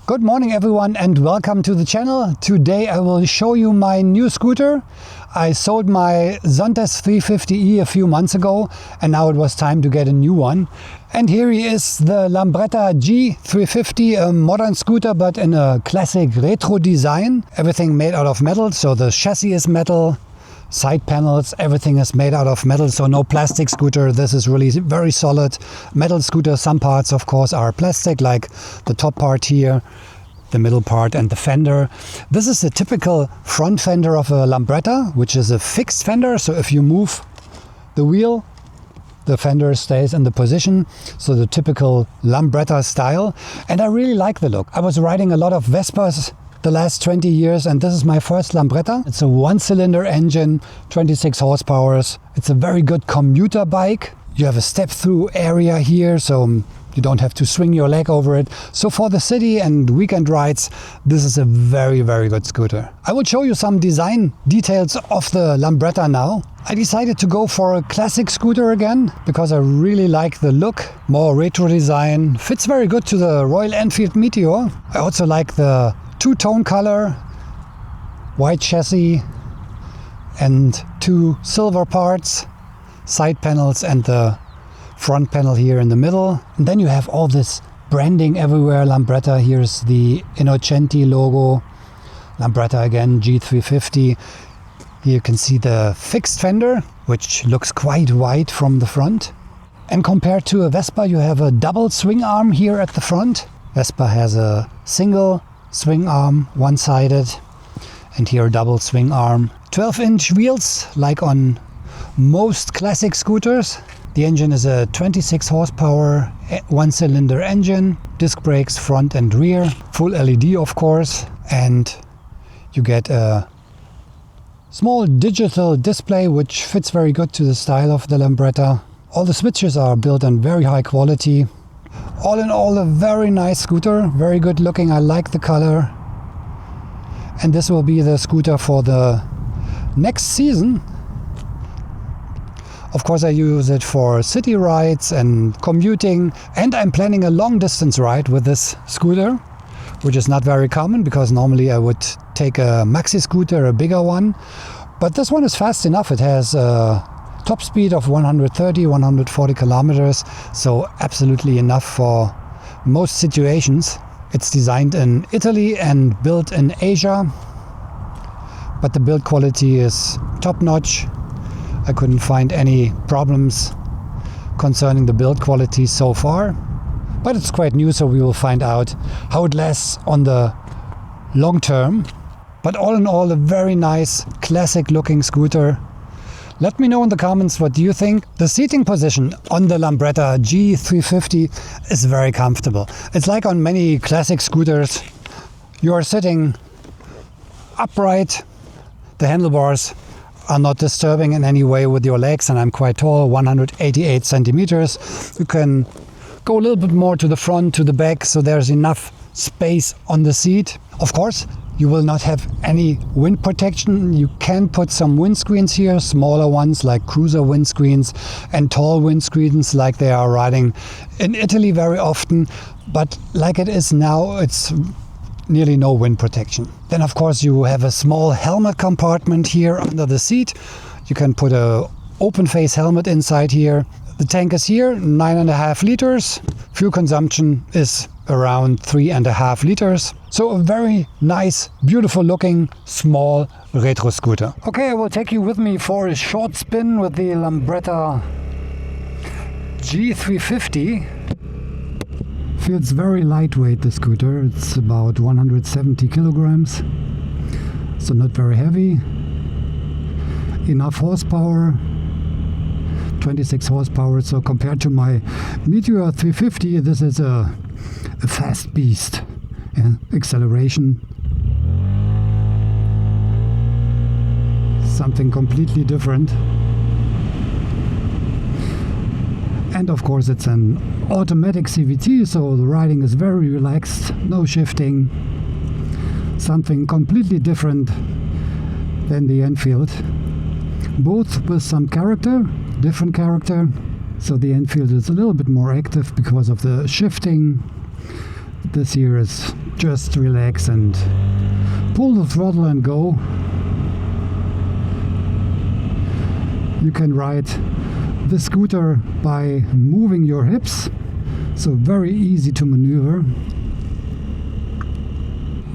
Good morning everyone and welcome to the channel. Today I will show you my new scooter. I sold my Zontes 350e a few months ago and now it was time to get a new one. And here he is, the Lambretta G350, a modern scooter but in a classic retro design. Everything made out of metal, so the chassis is metal. Side panels, everything is made out of metal, so no plastic scooter. This is really very solid metal scooter. Some parts of course are plastic, like the top part here, the middle part and the fender. This is the typical front fender of a Lambretta, which is a fixed fender, so if you move the wheel the fender stays in the position, so the typical Lambretta style. And I really like the look. I was riding a lot of Vespas the last 20 years and this is my first Lambretta. It's a one-cylinder engine, 26 horsepower. It's a very good commuter bike. You have a step-through area here, so you don't have to swing your leg over it. So for the city and weekend rides, this is a very, very good scooter. I will show you some design details of the Lambretta now. I decided to go for a classic scooter again because I really like the look. More retro design, fits very good to the Royal Enfield Meteor. I also like the two-tone color, white chassis and two silver parts, side panels and the front panel here in the middle. And then you have all this branding everywhere. Lambretta, here's the Innocenti logo. Lambretta again, G350. Here you can see the fixed fender, which looks quite wide from the front. And compared to a Vespa, you have a double swing arm here at the front. Vespa has a single swing arm, one-sided, and here a double swing arm. 12-inch wheels, like on most classic scooters. The engine is a 26 horsepower one-cylinder engine, disc brakes front and rear, full LED of course, and you get a small digital display which fits very good to the style of the Lambretta. All the switches are built in very high quality. All in all, a very nice scooter, very good looking. I like the color. And this will be the scooter for the next season. Of course, I use it for city rides and commuting. And I'm planning a long distance ride with this scooter, which is not very common because normally I would take a maxi scooter, a bigger one. But this one is fast enough. It has top speed of 130-140 kilometers, so absolutely enough for most situations. It's designed in Italy and built in Asia, but the build quality is top-notch. I couldn't find any problems concerning the build quality so far, but it's quite new, so we will find out how it lasts on the long term. But all in all, a very nice classic looking scooter. Let me know in the comments what do you think. The seating position on the Lambretta G350 is very comfortable. It's like on many classic scooters. You are sitting upright. The handlebars are not disturbing in any way with your legs, and I'm quite tall, 188 centimeters. You can go a little bit more to the front, to the back, so there's enough space on the seat. Of course, you will not have any wind protection. You can put some windscreens here, smaller ones like cruiser windscreens and tall windscreens like they are riding in Italy very often. But like it is now, it's nearly no wind protection. Then of course you have a small helmet compartment here under the seat. You can put a open face helmet inside here. The tank is here, 9.5 liters. Fuel consumption is around 3.5 liters. So a very nice, beautiful looking, small retro scooter. Okay, I will take you with me for a short spin with the Lambretta G350. Feels very lightweight, the scooter. It's about 170 kilograms, so not very heavy. Enough horsepower. 26 horsepower, so compared to my Meteor 350, this is a fast beast. Yeah, acceleration, something completely different. And of course it's an automatic CVT, so the riding is very relaxed, no shifting. Something completely different than the Enfield. Both with some character, different character. So the Enfield is a little bit more active because of the shifting. This here is just relax and pull the throttle and go. You can ride the scooter by moving your hips, so very easy to maneuver.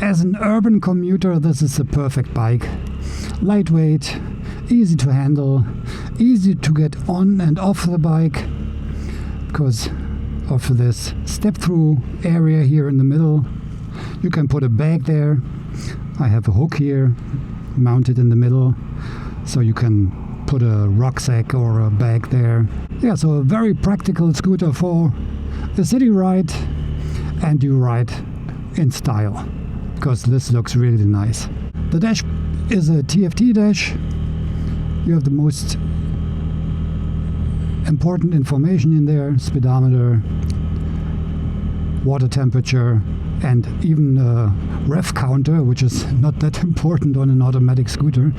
As an urban commuter, this is a perfect bike. Lightweight, easy to handle, easy to get on and off the bike because of this step-through area here in the middle. You can put a bag there. I have a hook here mounted in the middle, so you can put a rucksack or a bag there. Yeah, so a very practical scooter for a city ride, and you ride in style because this looks really nice. The dash is a TFT dash. You have the most important information in there: speedometer, water temperature, and even a rev counter, which is not that important on an automatic scooter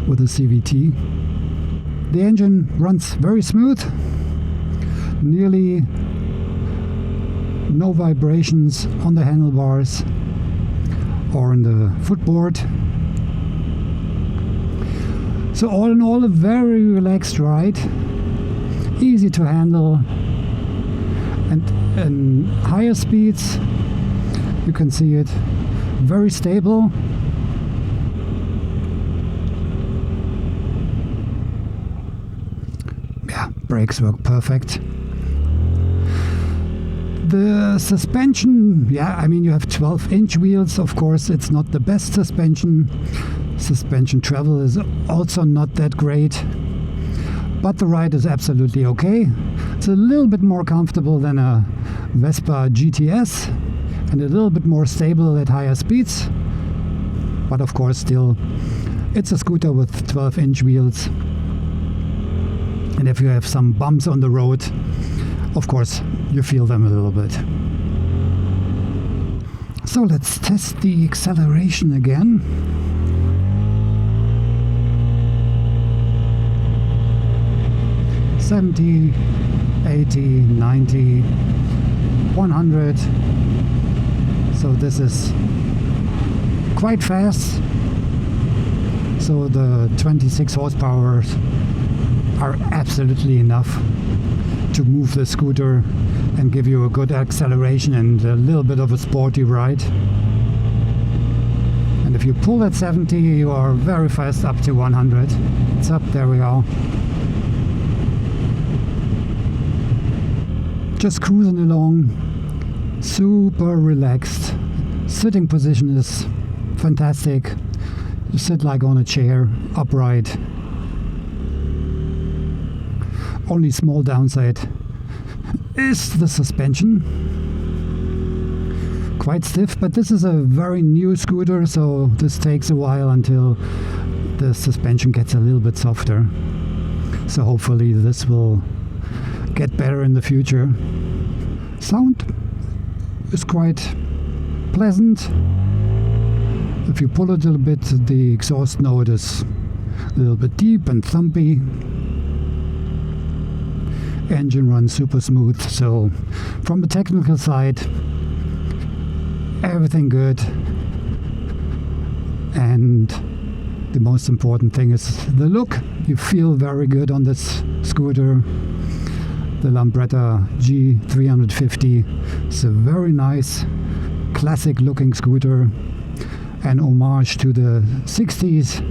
with a CVT. The engine runs very smooth, nearly no vibrations on the handlebars or on the footboard. So all in all, a very relaxed ride, easy to handle, and in higher speeds you can see it very stable. Yeah, brakes work perfect. The suspension, yeah, I mean, you have 12-inch wheels. Of course, it's not the best suspension. Suspension travel is also not that great, but the ride is absolutely okay. It's a little bit more comfortable than a Vespa GTS and a little bit more stable at higher speeds, but of course still it's a scooter with 12-inch wheels, and if you have some bumps on the road, of course you feel them a little bit. So let's test the acceleration again. $70, $80, $90, $100. So this is quite fast. So the 26 horsepower are absolutely enough to move the scooter and give you a good acceleration and a little bit of a sporty ride. And if you pull at 70, you are very fast up to 100. It's up, there we are. Just cruising along, super relaxed. Sitting position is fantastic. You sit like on a chair, upright. Only small downside is the suspension. Quite stiff, but this is a very new scooter, so this takes a while until the suspension gets a little bit softer. So hopefully this will get better in the future. Sound is quite pleasant. If you pull it a little bit, the exhaust note is a little bit deep and thumpy. Engine runs super smooth, so from the technical side, everything good. And the most important thing is the look. You feel very good on this scooter. The Lambretta G350 is a very nice, classic looking scooter, an homage to the 60s,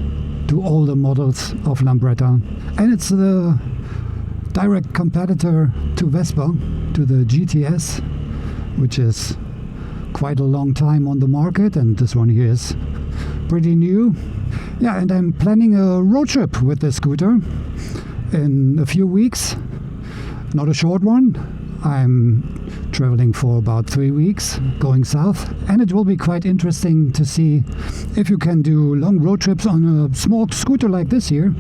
to older models of Lambretta. And it's the direct competitor to Vespa, to the GTS, which is quite a long time on the market, and this one here is pretty new. Yeah, and I'm planning a road trip with this scooter in a few weeks. Not a short one. I'm traveling for about 3 weeks, going south, and it will be quite interesting to see if you can do long road trips on a small scooter like this here.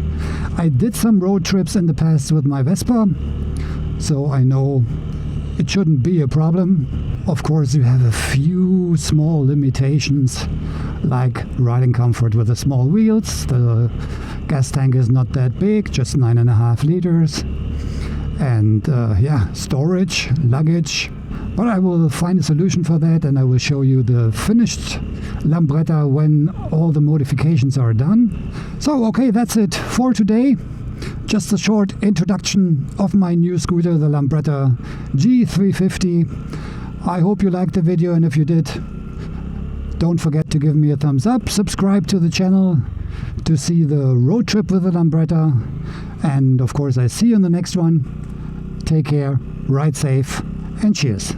I did some road trips in the past with my Vespa, so I know it shouldn't be a problem. Of course, you have a few small limitations, like riding comfort with the small wheels. The gas tank is not that big, just 9.5 liters. And yeah, storage, luggage, But I will find a solution for that, and I will show you the finished Lambretta when all the modifications are done. So okay, that's it for today. Just a short introduction of my new scooter, the Lambretta G350. I hope you liked the video, and if you did, don't forget to give me a thumbs up. Subscribe to the channel to see the road trip with the Lambretta. And of course, I see you in the next one. Take care, ride safe, and cheers.